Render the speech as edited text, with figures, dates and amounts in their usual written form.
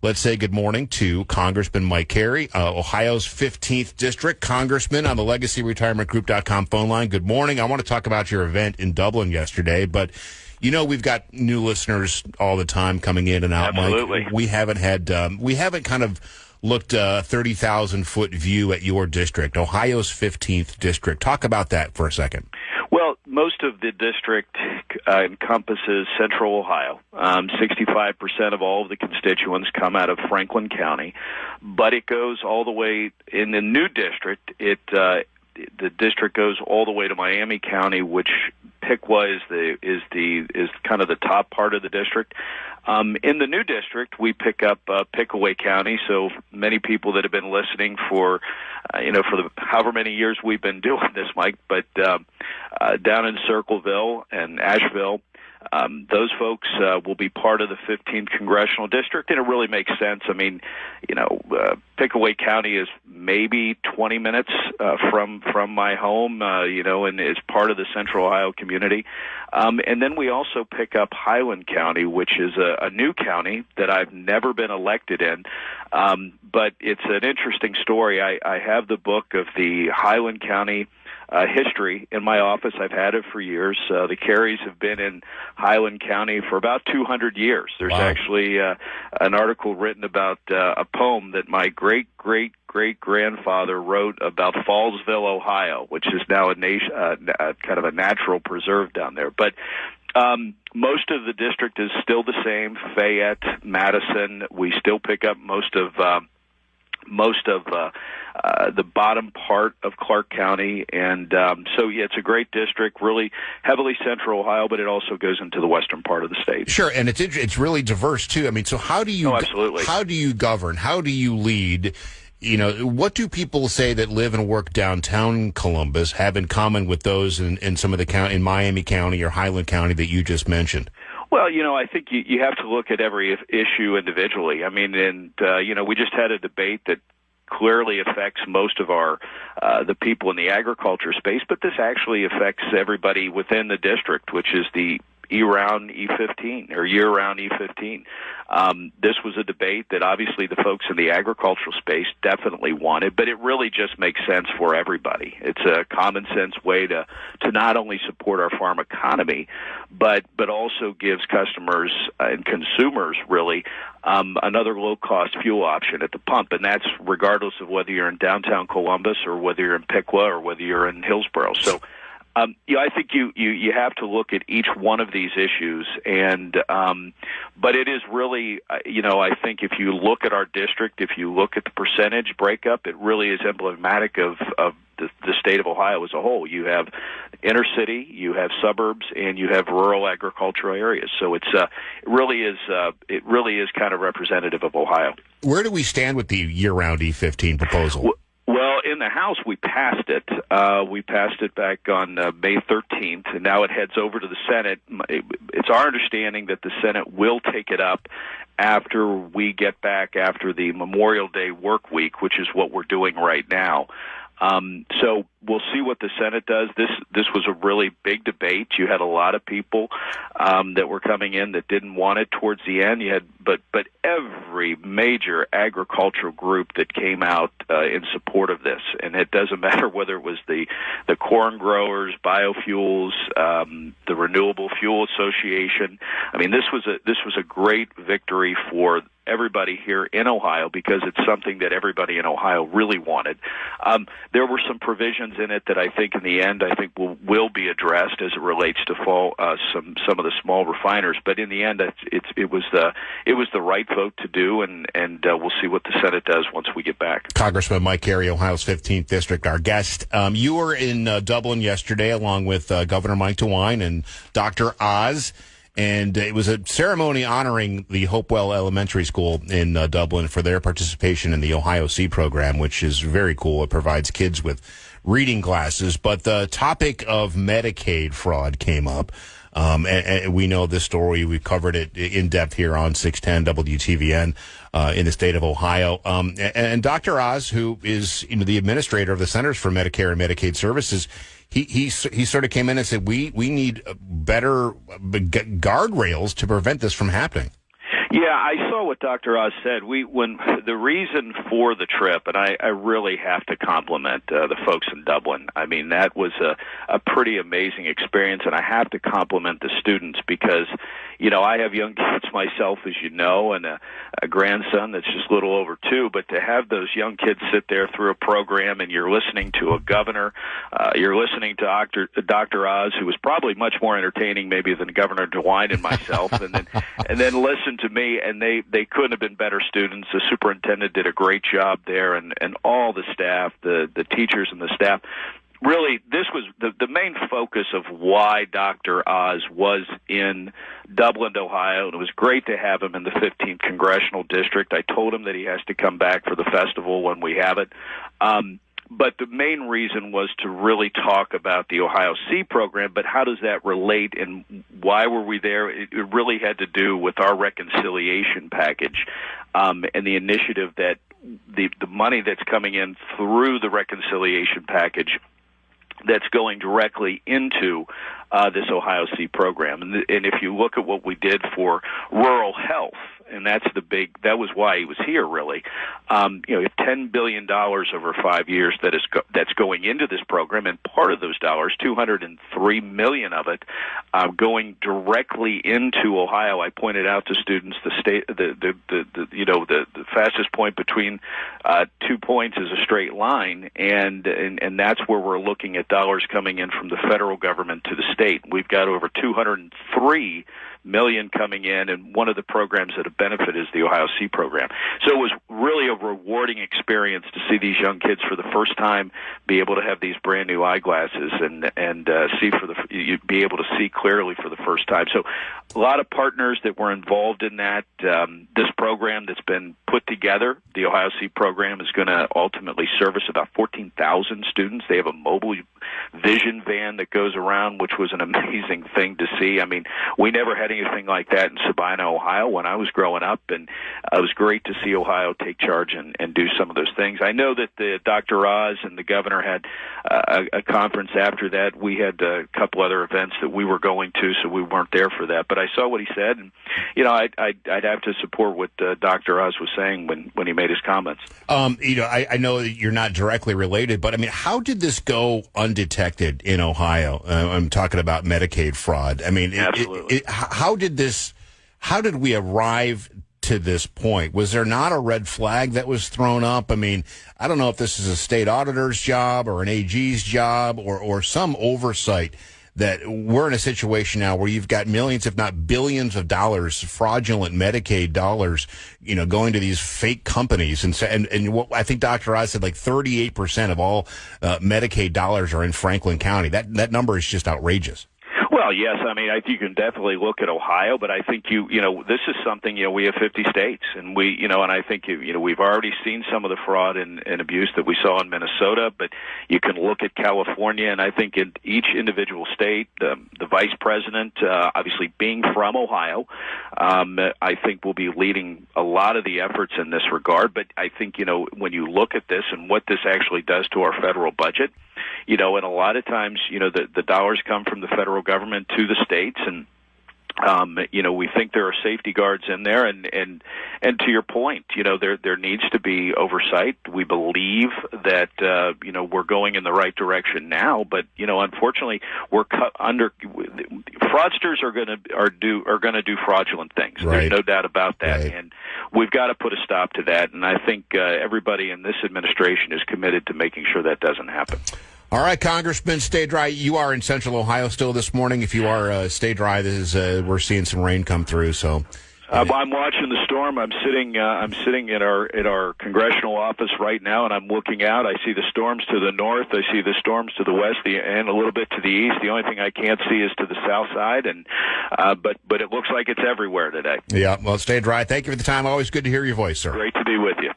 Let's say good morning to Congressman Mike Carey, Ohio's 15th District Congressman on the LegacyRetirementGroup.com phone line. Good morning. I want to talk about your event in Dublin yesterday, but you know we've got new listeners all the time coming in and out. Absolutely. Mike, we haven't kind of looked 30,000-foot view at your district, Ohio's 15th District. Talk about that for a second. Well, most of the district encompasses central Ohio. 65% of all of the constituents come out of Franklin County, but it goes all the way in the new district. The district goes all the way to Miami County, which Piqua is kind of the top part of the district. In the new district, we pick up Pickaway County. So many people that have been listening for the however many years we've been doing this, Mike, but down in Circleville and Asheville, those folks will be part of the 15th Congressional District, and it really makes sense. I mean, Pickaway County is maybe 20 minutes from my home, and is part of the Central Ohio community. And then we also pick up Highland County, which is a new county that I've never been elected in, but it's an interesting story. I have the book of the Highland County history in my office. I've had it for years. The Careys have been in Highland County for about 200 years. There's actually an article written about a poem that my great-great-great-grandfather wrote about Fallsville, Ohio, which is now kind of a natural preserve down there. But most of the district is still the same. Fayette, Madison. We still pick up most of the bottom part of Clark County, and it's a great district, really heavily central Ohio, but it also goes into the western part of the state. Sure, and it's really diverse too. I mean, so how do you absolutely. How do you govern? How do you lead? What do people say that live and work downtown Columbus have in common with those in some of the in Miami County or Highland County that you just mentioned? Well, I think you have to look at every issue individually. I mean, we just had a debate that clearly affects most of the people in the agriculture space, but this actually affects everybody within the district, which is the year-round E15 or year-round E15. This was a debate that obviously the folks in the agricultural space definitely wanted, but it really just makes sense for everybody. It's a common sense way to not only support our farm economy, but also gives customers and consumers really another low-cost fuel option at the pump, and that's regardless of whether you're in downtown Columbus or whether you're in Piqua or whether you're in Hillsborough. So I think you have to look at each one of these issues, but it is really, I think if you look at our district, if you look at the percentage breakup, it really is emblematic of the state of Ohio as a whole. You have inner city, you have suburbs, and you have rural agricultural areas. So it really is kind of representative of Ohio. Where do we stand with the year-round E15 proposal? Well, in the House, we passed it. We passed it back on May 13th, and now it heads over to the Senate. It's our understanding that the Senate will take it up after we get back after the Memorial Day work week, which is what we're doing right now. So we'll see what the Senate does. This was a really big debate. You had a lot of people that were coming in that didn't want it towards the end. You had, but every major agricultural group that came out in support of this, and it doesn't matter whether it was the corn growers, biofuels, the Renewable Fuel Association. I mean, this was a great victory for everybody here in Ohio because it's something that everybody in Ohio really wanted. There were some provisions in it that I think in the end will be addressed as it relates to some of the small refiners. But in the end, it was the right vote to do, and we'll see what the Senate does once we get back. Congressman Mike Carey, Ohio's 15th District, our guest. You were in Dublin yesterday along with Governor Mike DeWine and Dr. Oz. And it was a ceremony honoring the Hopewell Elementary School in Dublin for their participation in the OhioSEE program, which is very cool. It provides kids with reading glasses. But the topic of Medicaid fraud came up. And we know this story. We covered it in depth here on 610 WTVN in the state of Ohio. And Dr. Oz, who is the administrator of the Centers for Medicare and Medicaid Services, he sort of came in and said, we need better guardrails to prevent this from happening. Yeah, I saw what Dr. Oz said. When the reason for the trip, and I really have to compliment the folks in Dublin. I mean, that was a pretty amazing experience, and I have to compliment the students because, I have young kids myself, as you know, and a grandson that's just a little over 2. But to have those young kids sit there through a program, and you're listening to a governor, you're listening to Dr. Oz, who was probably much more entertaining maybe than Governor DeWine and myself, and then listen to me, and they couldn't have been better students. The superintendent did a great job there, and all the staff, the teachers and the staff. Really, this was the main focus of why Dr. Oz was in Dublin, Ohio, and it was great to have him in the 15th Congressional District. I told him that he has to come back for the festival when we have it. But the main reason was to really talk about the OhioSEE program, but how does that relate and why were we there? It really had to do with our reconciliation package and the initiative that the money that's coming in through the reconciliation package that's going directly into this OhioSEE program. And if you look at what we did for rural health, and that was why he was here, really. $10 billion over 5 years that's going into this program, and part of those dollars, $203 million of it, going directly into Ohio. I pointed out to students the fastest point between 2 points is a straight line, and that's where we're looking at dollars coming in from the federal government to the state. We've got over $203 million coming in, and one of the programs that have benefited is the OhioSEE program. So it was really a rewarding experience to see these young kids for the first time be able to have these brand new eyeglasses and be able to see clearly for the first time. So a lot of partners that were involved in that. This program that's been put together, the OhioSEE program, is going to ultimately service about 14,000 students. They have a mobile vision van that goes around, which was an amazing thing to see. I mean, we never had anything like that in Sabina, Ohio when I was growing up, and it was great to see Ohio take charge and do some of those things. I know that the Dr. Oz and the governor had a conference after that. We had a couple other events that we were going to, so we weren't there for that. But I saw what he said, and I'd have to support what Dr. Oz was saying when he made his comments. I know that you're not directly related, but I mean, how did this go undetected in Ohio? I'm talking about Medicaid fraud. I mean, absolutely. How did we arrive to this point? Was there not a red flag that was thrown up? I mean, I don't know if this is a state auditor's job or an AG's job or some oversight that we're in a situation now where you've got millions, if not billions of dollars, fraudulent Medicaid dollars, going to these fake companies. And what I think Dr. Oz said, like 38% of all Medicaid dollars are in Franklin County. That number is just outrageous. Well, yes. I mean, you can definitely look at Ohio, but I think this is something, we have 50 states, and and I think, we've already seen some of the fraud and abuse that we saw in Minnesota, but you can look at California, and I think in each individual state, the vice president, obviously being from Ohio, I think will be leading a lot of the efforts in this regard. But I think, when you look at this and what this actually does to our federal budget, and a lot of times, the dollars come from the federal government to the states, and we think there are safety guards in there, and to your point, there needs to be oversight. We believe that we're going in the right direction now, but unfortunately, we're fraudsters are going to do fraudulent things. Right. There's no doubt about that, right. And we've got to put a stop to that. And I think everybody in this administration is committed to making sure that doesn't happen. All right, Congressman, stay dry. You are in Central Ohio still this morning. If you are, stay dry. We're seeing some rain come through. So I'm watching the storm. I'm sitting at our congressional office right now, and I'm looking out. I see the storms to the north. I see the storms to the west, and a little bit to the east. The only thing I can't see is to the south side, and but it looks like it's everywhere today. Yeah. Well, stay dry. Thank you for the time. Always good to hear your voice, sir. Great to be with you.